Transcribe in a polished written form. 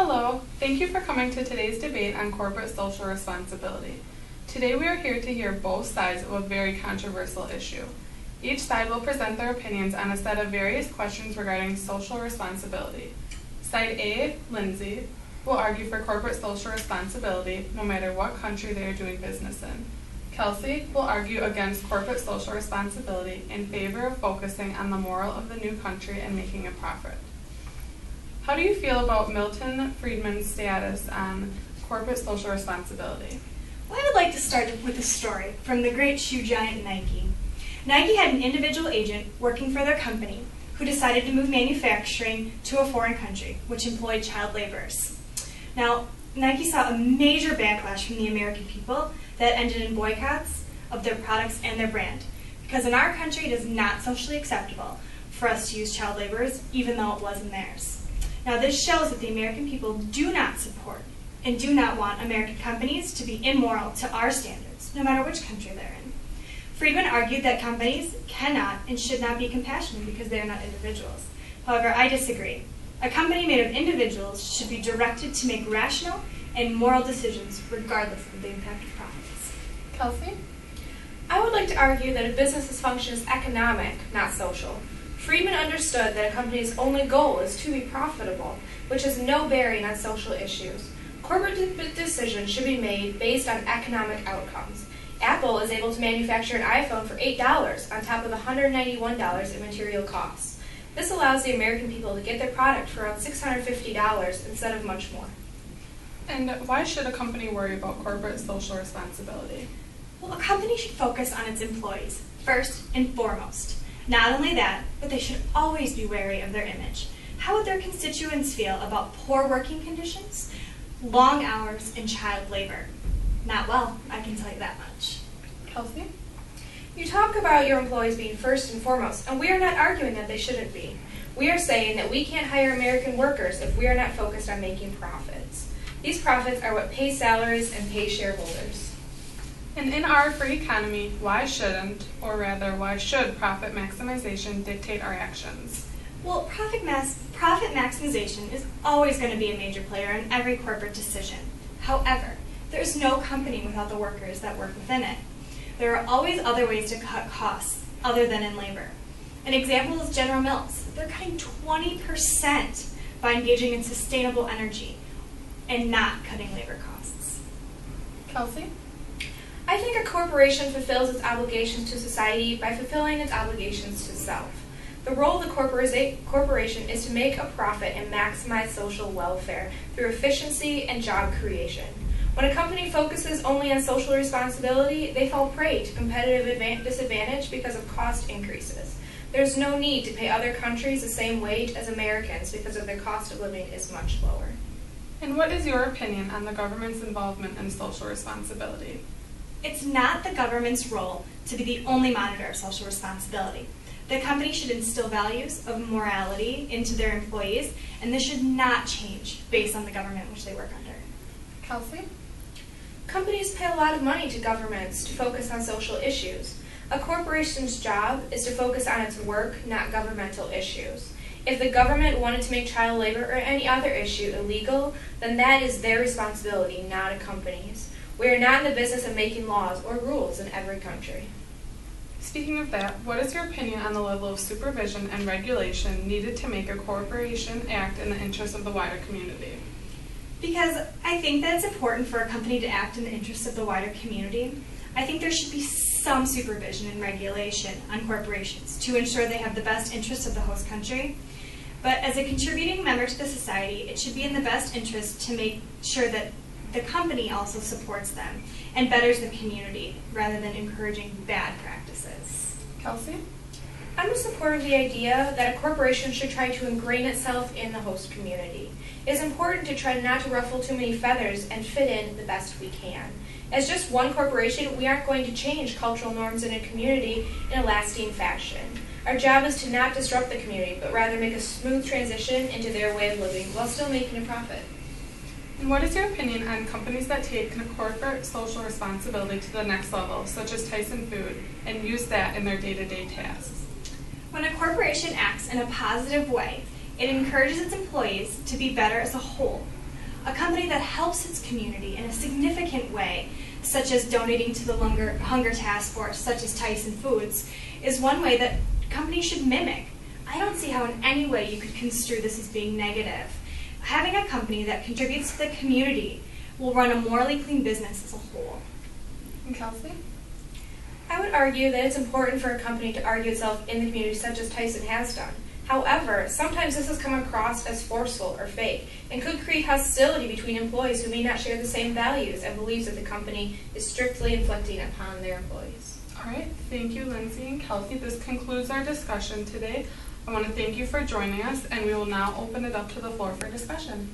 Hello, thank you for coming to today's debate on corporate social responsibility. Today we are here to hear both sides of a very controversial issue. Each side will present their opinions on a set of various questions regarding social responsibility. Side A, Lindsay, will argue for corporate social responsibility no matter what country they are doing business in. Kelsey will argue against corporate social responsibility in favor of focusing on the moral of the new country and making a profit. How do you feel about Milton Friedman's status on corporate social responsibility? Well, I would like to start with a story from the great shoe giant Nike. Nike had an individual agent working for their company who decided to move manufacturing to a foreign country, which employed child laborers. Now, Nike saw a major backlash from the American people that ended in boycotts of their products and their brand, because in our country it is not socially acceptable for us to use child laborers, even though it was in theirs. Now, this shows that the American people do not support and do not want American companies to be immoral to our standards, no matter which country they're in. Friedman argued that companies cannot and should not be compassionate because they are not individuals. However, I disagree. A company made of individuals should be directed to make rational and moral decisions regardless of the impact of profits. Kelsey? I would like to argue that a business's function is economic, not social. Friedman understood that a company's only goal is to be profitable, which has no bearing on social issues. Corporate decisions should be made based on economic outcomes. Apple is able to manufacture an iPhone for $8 on top of $191 in material costs. This allows the American people to get their product for around $650 instead of much more. And why should a company worry about corporate social responsibility? Well, a company should focus on its employees, first and foremost. Not only that, but they should always be wary of their image. How would their constituents feel about poor working conditions, long hours, and child labor? Not well, I can tell you that much. Kelsey? You talk about your employees being first and foremost, and we are not arguing that they shouldn't be. We are saying that we can't hire American workers if we are not focused on making profits. These profits are what pay salaries and pay shareholders. And in our free economy, why shouldn't, or rather, why should profit maximization dictate our actions? Well, profit maximization is always going to be a major player in every corporate decision. However, there is no company without the workers that work within it. There are always other ways to cut costs other than in labor. An example is General Mills. They're cutting 20% by engaging in sustainable energy and not cutting labor costs. Kelsey? I think a corporation fulfills its obligations to society by fulfilling its obligations to self. The role of the corporation is to make a profit and maximize social welfare through efficiency and job creation. When a company focuses only on social responsibility, they fall prey to competitive disadvantage because of cost increases. There's no need to pay other countries the same wage as Americans because of their cost of living is much lower. And what is your opinion on the government's involvement in social responsibility? It's not the government's role to be the only monitor of social responsibility. The company should instill values of morality into their employees, and this should not change based on the government which they work under. Kelsey? Companies pay a lot of money to governments to focus on social issues. A corporation's job is to focus on its work, not governmental issues. If the government wanted to make child labor or any other issue illegal, then that is their responsibility, not a company's. We are not in the business of making laws or rules in every country. Speaking of that, what is your opinion on the level of supervision and regulation needed to make a corporation act in the interest of the wider community? Because I think that it's important for a company to act in the interest of the wider community. I think there should be some supervision and regulation on corporations to ensure they have the best interests of the host country. But as a contributing member to the society, it should be in the best interest to make sure that the company also supports them and betters the community rather than encouraging bad practices. Kelsey? I'm a supporter of the idea that a corporation should try to ingrain itself in the host community. It is important to try not to ruffle too many feathers and fit in the best we can. As just one corporation, we aren't going to change cultural norms in a community in a lasting fashion. Our job is to not disrupt the community, but rather make a smooth transition into their way of living while still making a profit. And what is your opinion on companies that take corporate social responsibility to the next level, such as Tyson Food, and use that in their day-to-day tasks? When a corporation acts in a positive way, it encourages its employees to be better as a whole. a company that helps its community in a significant way, such as donating to the Hunger Task Force, such as Tyson Foods, is one way that companies should mimic. I don't see how in any way you could construe this as being negative. Having a company that contributes to the community will run a morally clean business as a whole. And Kelsey? I would argue that it's important for a company to argue itself in the community, such as Tyson has done. However, sometimes this has come across as forceful or fake and could create hostility between employees who may not share the same values and beliefs that the company is strictly inflicting upon their employees. All right, thank you, Lindsay and Kelsey. This concludes our discussion today. I want to thank you for joining us, and we will now open it up to the floor for discussion.